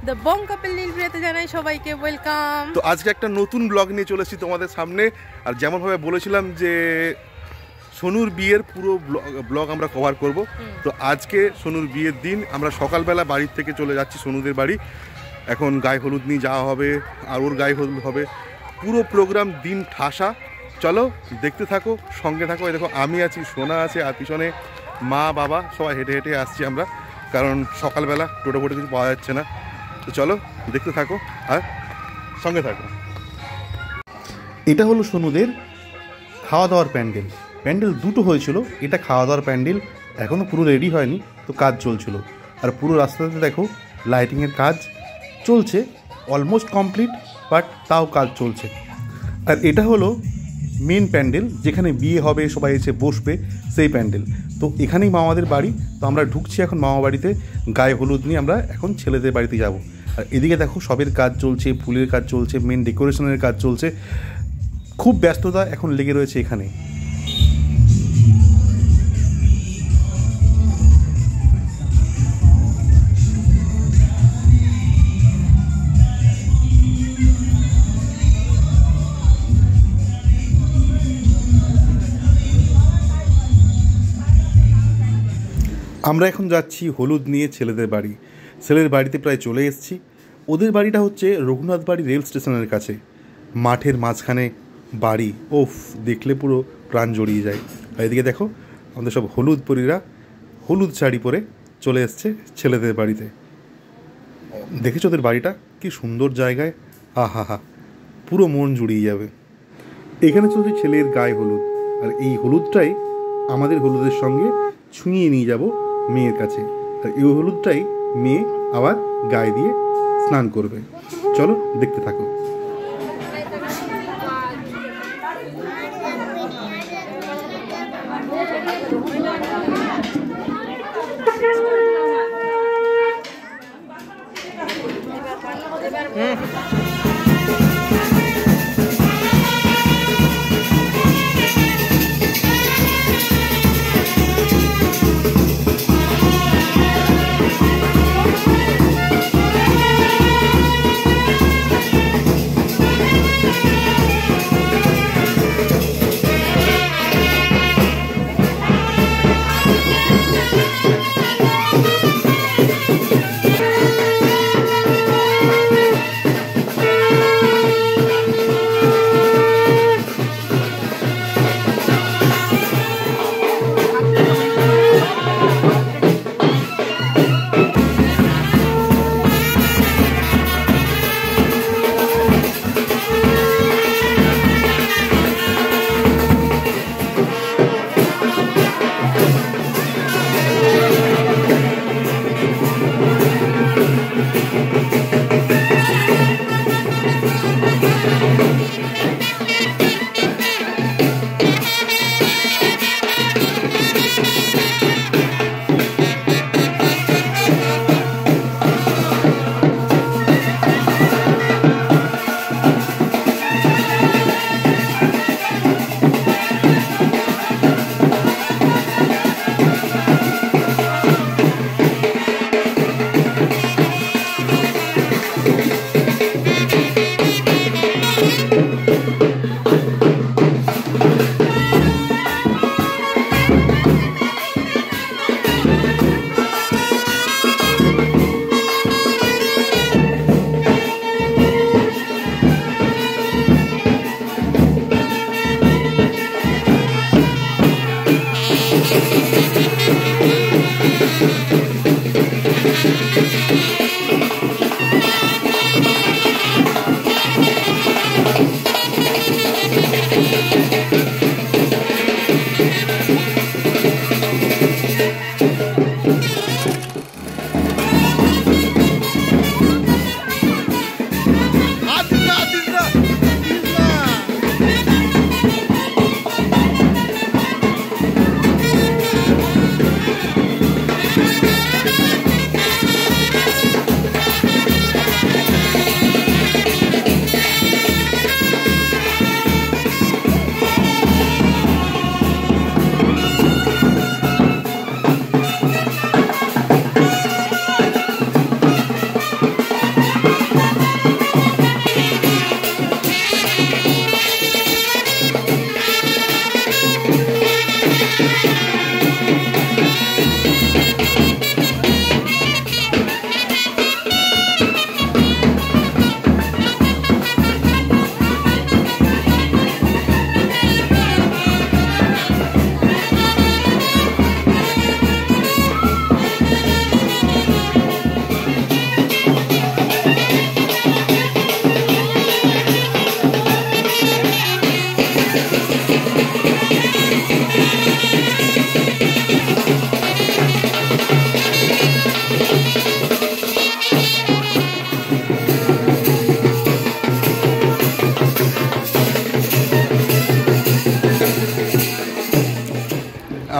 The Bong কাপল নীলপ্রিয়াতে জানাই সবাইকে welcome. তো আজকে একটা নতুন ব্লগ নিয়ে চলে এসেছি তোমাদের সামনে। আর যেমনভাবে বলেছিলাম যে সোনুর বিয়ের পুরো ব্লগ আমরা কভার করব। তো আজকে সোনুর বিয়ের দিন, আমরা সকালবেলা বাড়ির থেকে চলে যাচ্ছি সোনুদের বাড়ি। এখন গায়ে হলুদ নিয়ে যাওয়া হবে, আর ওর গায়ে হলুদ হবে। পুরো প্রোগ্রাম দিন ঠাসা। চলো দেখতে থাকো, সঙ্গে থাকো। এই দেখো আমি আছি, সোনা আছে, আর পিছনে মা বাবা সবাই হেঁটে হেঁটে আসছি আমরা, কারণ সকালবেলা টোটো ফোটো কিছু পাওয়া যাচ্ছে না। তো চলো দেখতে থাকো আর সঙ্গে থাকো। এটা হলো সোনুদের খাওয়া দাওয়ার প্যান্ডেল। প্যান্ডেল দুটো হয়েছিল, এটা খাওয়া দাওয়ার প্যান্ডেল, এখনও পুরো রেডি হয়নি, তো কাজ চলছিল। আর পুরো রাস্তাতে দেখো লাইটিংয়ের কাজ চলছে, অলমোস্ট কমপ্লিট, বাট তাও কাজ চলছে। আর এটা হলো মেন প্যান্ডেল, যেখানে বিয়ে হবে, সবাই এসে বসবে, সেই প্যান্ডেল। তো এখানেই মামাদের বাড়ি। তো আমরা ঢুকছি এখন মামা বাড়িতে, গায়ে হলুদ নিয়ে আমরা এখন ছেলেদের বাড়িতে যাব। আর এদিকে দেখো সবের কাজ চলছে, ফুলের কাজ চলছে, মেন ডেকোরেশনের কাজ চলছে, খুব ব্যস্ততা এখন লেগে রয়েছে এখানে। আমরা এখন যাচ্ছি হলুদ নিয়ে ছেলেদের বাড়ি। ছেলের বাড়িতে প্রায় চলে এসেছি। ওদের বাড়িটা হচ্ছে রঘুনাথ বাড়ি রেল স্টেশনের কাছে, মাঠের মাঝখানে বাড়ি। ওফ, দেখলে পুরো প্রাণ জড়িয়ে যায়। আর এদিকে দেখো আমাদের সব হলুদ পরীরা হলুদ শাড়ি পরে চলে এসছে ছেলেদের বাড়িতে। দেখেছো ওদের বাড়িটা কি সুন্দর জায়গায়, আহা হা, পুরো মন জুড়িয়ে যাবে। এখানে চলছে ছেলের গায়ে হলুদ, আর এই হলুদটাই আমাদের হলুদের সঙ্গে ছুঁয়ে নিয়ে যাব মেয়ের কাছে। আর এই হলুদটাই মেয়ে আবার গায়ে দিয়ে স্নান করবে। চলো দেখতে থাকো।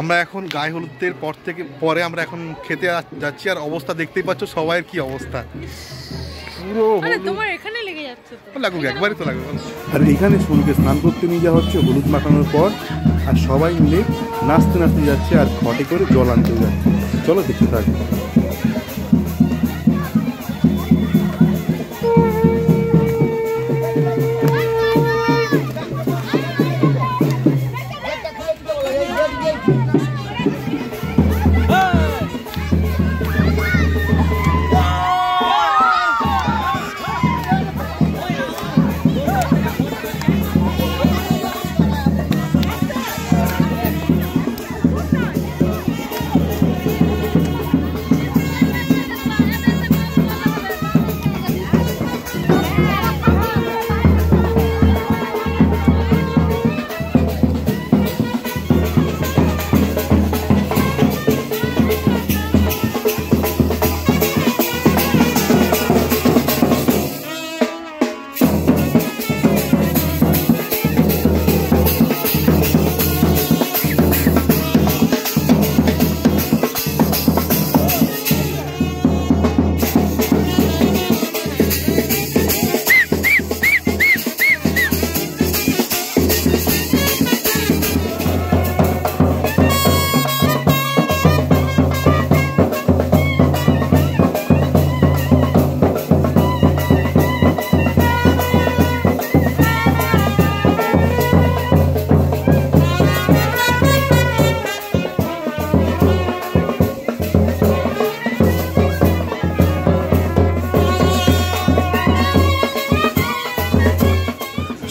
আমরা এখন গায়ে হলুদের পরে আমরা এখন খেতে যাচ্ছি, আর অবস্থা দেখতেই পাচ্ছ সবাইয়ের কি অবস্থা, পুরো তোমার এখানে লেগে যাচ্ছে তো। লাগুক, একবারই তো লাগবে। আর এখানে সোনুকে স্নান করতে নিয়ে যাওয়া হচ্ছে হলুদ মাখানোর পর, আর সবাই মিলে নাচতে নাচতে যাচ্ছে আর ঘটে করে জল আনতে যাচ্ছে। চলো দেখতে থাকবো।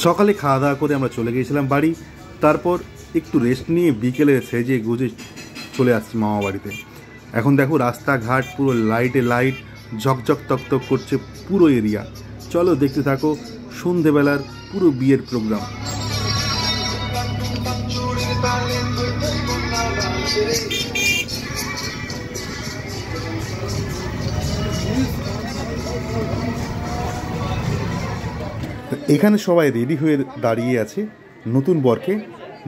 সকালে খাওয়া দাওয়া করে আমরা চলে গিয়েছিলাম বাড়ি, তারপর একটু রেস্ট নিয়ে বিকেলে সেজে গুজে চলে আসছি মামা বাড়িতে। এখন দেখো রাস্তাঘাট পুরো লাইটে লাইট, ঝকঝক তকতক করছে পুরো এরিয়া। চলো দেখতে থাকো সন্ধেবেলার পুরো বিয়ের প্রোগ্রাম। এখানে সবাই রেডি হয়ে দাঁড়িয়ে আছে নতুন বরকে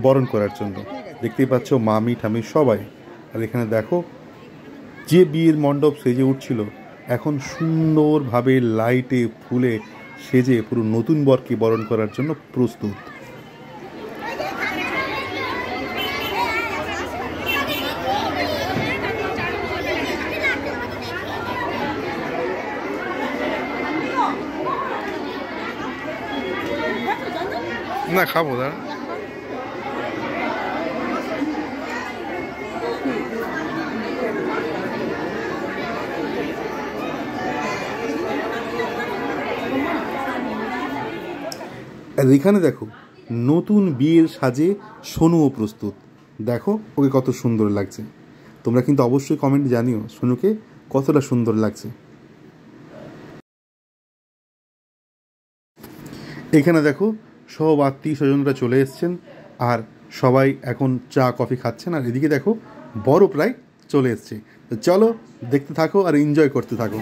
বরণ করার জন্য। দেখতেই পাচ্ছ মামি ঠামি সবাই। আর এখানে দেখো যে বিয়ের মণ্ডপ সেজে উঠছিল এখন সুন্দরভাবে লাইটে ফুলে সেজে পুরো নতুন বরকে বরণ করার জন্য প্রস্তুত। না খাবো দাঁড়া। আর এখানে দেখো নতুন বিয়ের সাজে সোনুও প্রস্তুত। দেখো ওকে কত সুন্দর লাগছে। তোমরা কিন্তু অবশ্যই কমেন্ট জানিও সোনুকে কতটা সুন্দর লাগছে। এখানে দেখো সব আত্মীয় স্বজনরা চলে এসছেন আর সবাই এখন চা কফি খাচ্ছেন। আর এদিকে দেখো বড় প্রায় চলে এসছে। তো চলো দেখতে থাকো আর এনজয় করতে থাকো।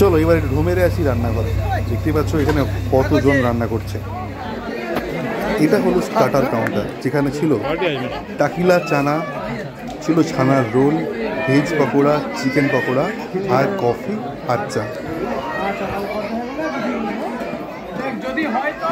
চলো এবার একটু ঢুমেরে আসি রান্নাঘরে। দেখতে পাচ্ছ এখানে কতজন রান্না করছে। এটা হলো স্টার্টার কাউন্টার, যেখানে ছিল টাকিলা চানা, ছিল ছানার roll, veg pakora, chicken pakora, আর কফি আর চা। যদি হয় তো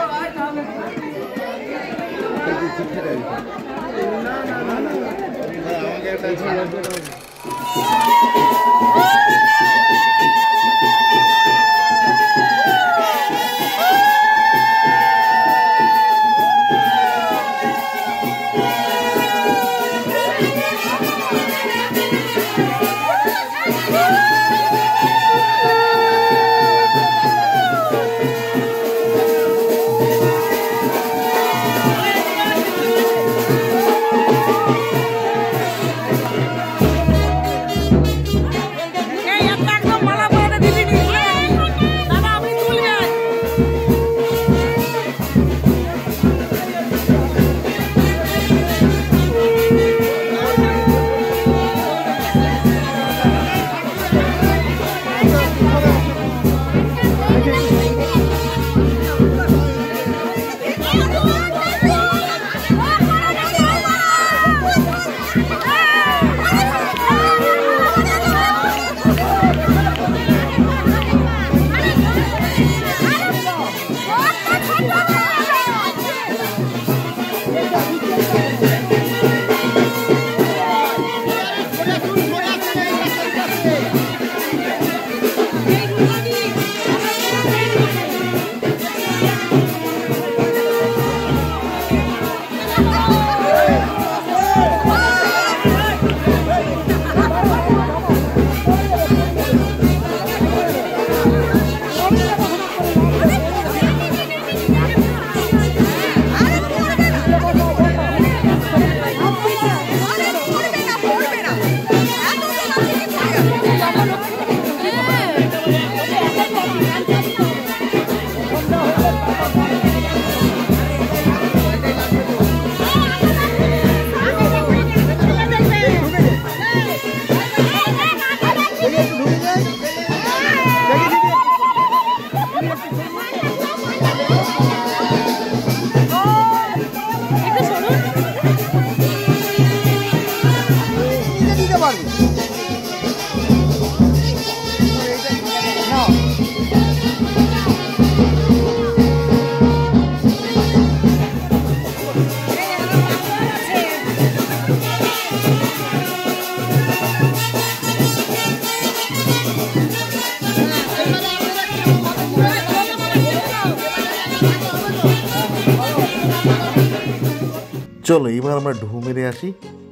চলো এবার আমরা ঢু মেরে আসি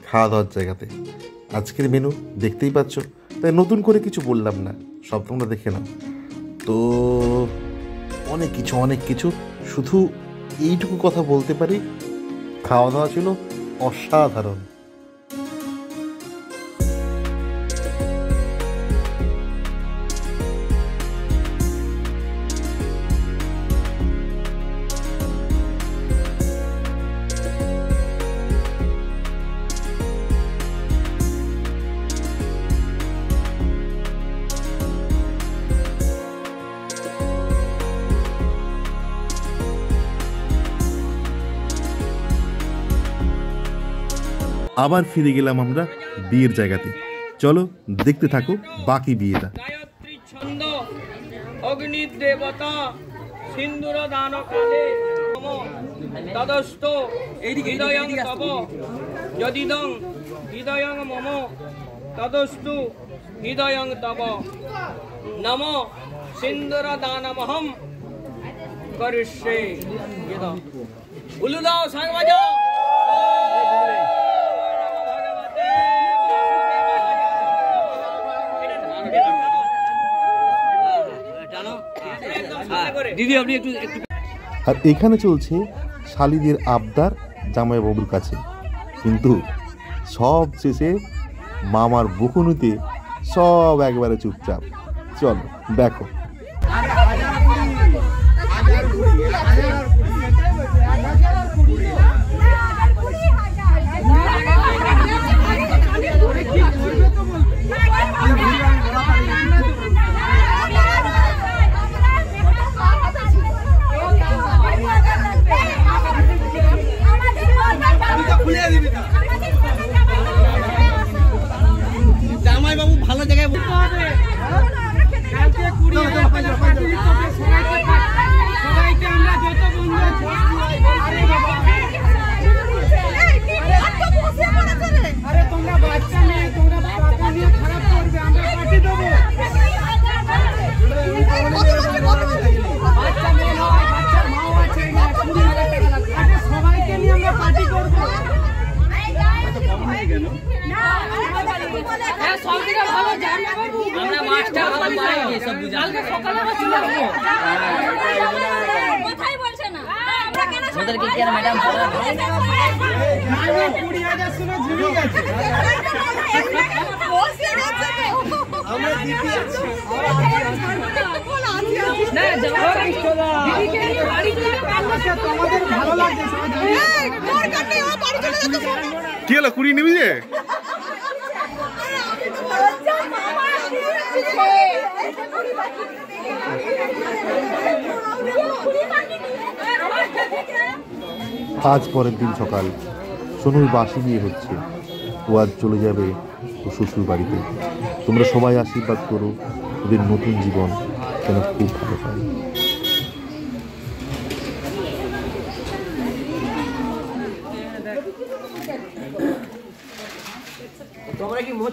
খাওয়া দাওয়ার জায়গাতে। আজকের মেনু দেখতেই পাচ্ছ, তাই নতুন করে কিছু বললাম না, সব তোমরা দেখে নাও। তো অনেক কিছু শুধু এইটুকু কথা বলতে পারি, খাওয়া দাওয়া ছিল অসাধারণ। আবার ফিরে গেলাম আমরা বিয়ের জায়গাতে। চলো দেখতে থাকো বাকি বিয়েটা। ছন্দ অগ্নি দেবতা সিন্দুর দান কালে তদস্ত হৃদয়ং তব যদিদং হৃদয়ং মম তদস্তু হৃদয়ং তব নম সিন্দুর দানমহম করিষ্যে। উলুদাও সাং বাজাও। দিদি আপনি একটু আর এখানে চলছে শালিদের আবদার জামাই বাবুর কাছে, কিন্তু সব শেষে মামার বকুনিতে সব একবারে চুপচাপ। চলো দেখো। এসব বুঝা কালকে সকালে আবার চলে আসবো। কথাই বলছে না আমরা কেন ওদেরকে কি আর ম্যাডাম আমরা দিদি আছে না যাও দিদিকে নিয়ে বাড়ি চলে কালকে তোমাদের ভালো লাগছে সবাই কি হলো কুড়ি নিবি যে আজ পরের দিন সকাল সোনুর বাসি বিয়ে হচ্ছে। ও আজ চলে যাবে ও শ্বশুর বাড়িতে। তোমরা সবাই আশীর্বাদ করো ওদের নতুন জীবন যেন খুব ভালো পায়। তোমরা কি মোট